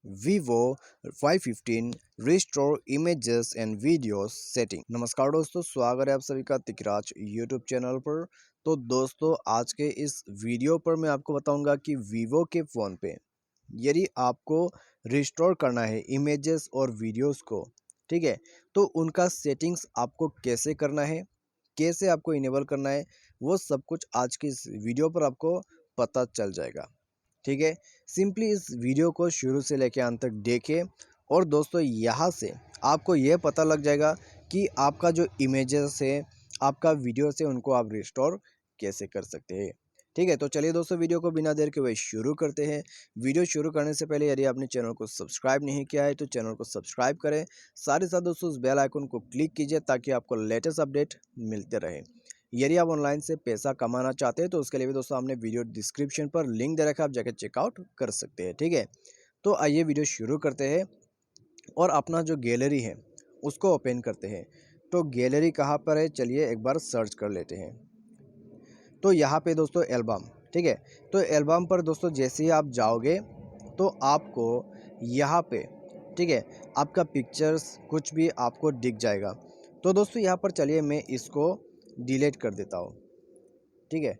Vivo Y15 restore images and videos setting. नमस्कार दोस्तों, स्वागत है आप सभी का तिकराज यूट्यूब चैनल पर। तो दोस्तों, आज के इस वीडियो पर मैं आपको बताऊंगा कि वीवो के फ़ोन पे यदि आपको रिस्टोर करना है इमेजेस और वीडियोस को, ठीक है, तो उनका सेटिंग्स आपको कैसे करना है, कैसे आपको इनेबल करना है, वो सब कुछ आज की इस वीडियो पर आपको पता चल जाएगा। ठीक है, सिंपली इस वीडियो को शुरू से लेकर अंत तक देखें और दोस्तों यहाँ से आपको ये पता लग जाएगा कि आपका जो इमेजेस है, आपका वीडियोस है, उनको आप रिस्टोर कैसे कर सकते हैं। ठीक है, तो चलिए दोस्तों, वीडियो को बिना देर के हुए शुरू करते हैं। वीडियो शुरू करने से पहले यदि आपने चैनल को सब्सक्राइब नहीं किया है तो चैनल को सब्सक्राइब करें, साथ ही साथ दोस्तों उस बेल आइकन को क्लिक कीजिए ताकि आपको लेटेस्ट अपडेट मिलते रहे। यदि आप ऑनलाइन से पैसा कमाना चाहते हैं तो उसके लिए भी दोस्तों हमने वीडियो डिस्क्रिप्शन पर लिंक दे रखा है, आप जाकर चेकआउट कर सकते हैं। ठीक है, तो आइए वीडियो शुरू करते हैं और अपना जो गैलरी है उसको ओपन करते हैं। तो गैलरी कहाँ पर है, चलिए एक बार सर्च कर लेते हैं। तो यहाँ पे दोस्तों एल्बम, ठीक है, तो एल्बम पर दोस्तों जैसे ही आप जाओगे तो आपको यहाँ पे, ठीक है, आपका पिक्चर्स कुछ भी आपको दिख जाएगा। तो दोस्तों यहाँ पर चलिए मैं इसको डिलीट कर देता हूँ। ठीक है,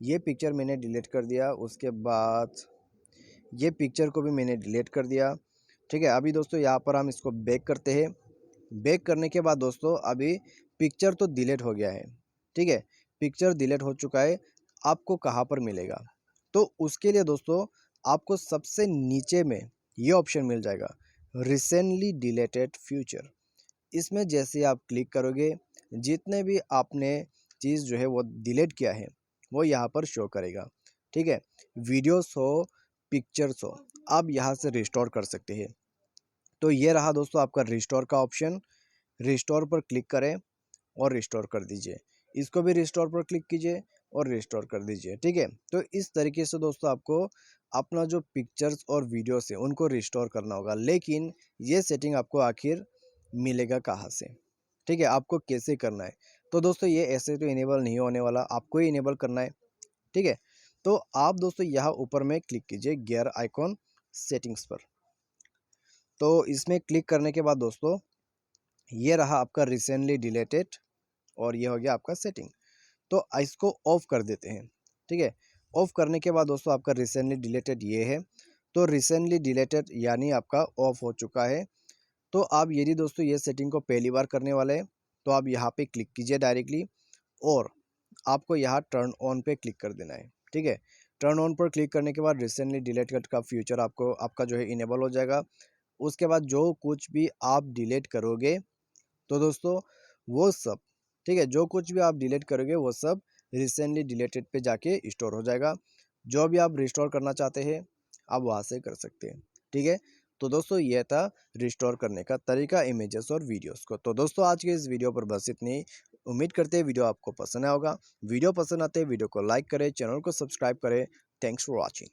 ये पिक्चर मैंने डिलीट कर दिया, उसके बाद ये पिक्चर को भी मैंने डिलीट कर दिया। ठीक है, अभी दोस्तों यहाँ पर हम इसको बैक करते हैं। बैक करने के बाद दोस्तों अभी पिक्चर तो डिलीट हो गया है। ठीक है, पिक्चर डिलीट हो चुका है। आपको कहाँ पर मिलेगा, तो उसके लिए दोस्तों आपको सबसे नीचे में ये ऑप्शन मिल जाएगा, रिसेंटली डिलीटेड फ्यूचर। इसमें जैसे आप क्लिक करोगे, जितने भी आपने चीज़ जो है वो डिलीट किया है वो यहाँ पर शो करेगा। ठीक है, वीडियोस हो, पिक्चर्स हो, आप यहाँ से रिस्टोर कर सकते हैं। तो ये रहा दोस्तों आपका रिस्टोर का ऑप्शन। रिस्टोर पर क्लिक करें और रिस्टोर कर दीजिए। इसको भी रिस्टोर पर क्लिक कीजिए और रिस्टोर कर दीजिए। ठीक है, तो इस तरीके से दोस्तों आपको अपना जो पिक्चर्स और वीडियोस है उनको रिस्टोर करना होगा। लेकिन ये सेटिंग आपको आखिर मिलेगा कहाँ से, ठीक है, आपको कैसे करना है। तो दोस्तों ये ऐसे तो इनेबल नहीं होने वाला, आपको ही इनेबल करना है। ठीक है, तो आप दोस्तों यहाँ ऊपर में क्लिक कीजिए गियर आइकॉन सेटिंग्स पर। तो इसमें क्लिक करने के बाद दोस्तों ये रहा आपका रिसेंटली डिलीटेड और ये हो गया आपका सेटिंग। तो इसको ऑफ कर देते हैं। ठीक है, ऑफ करने के बाद दोस्तों आपका रिसेंटली डिलीटेड ये है। तो रिसेंटली डिलीटेड यानी आपका ऑफ हो चुका है। तो आप यदि दोस्तों ये सेटिंग को पहली बार करने वाले हैं तो आप यहाँ पे क्लिक कीजिए डायरेक्टली और आपको यहाँ टर्न ऑन पे क्लिक कर देना है। ठीक है, टर्न ऑन पर क्लिक करने के बाद रिसेंटली डिलीटेड का फ्यूचर आपको आपका जो है इनेबल हो जाएगा। उसके बाद जो कुछ भी आप डिलीट करोगे तो दोस्तों वो सब, ठीक है, जो कुछ भी आप डिलीट करोगे वो सब रिसेंटली डिलीटेड पे जाके स्टोर हो जाएगा। जो भी आप रिस्टोर करना चाहते हैं आप वहाँ से कर सकते हैं। ठीक है, तो दोस्तों ये था रिस्टोर करने का तरीका इमेजेस और वीडियोस को। तो दोस्तों आज के इस वीडियो पर बस इतनी। उम्मीद करते हैं वीडियो आपको पसंद आया होगा। वीडियो पसंद आते हैं वीडियो को लाइक करें, चैनल को सब्सक्राइब करें। Thanks for watching.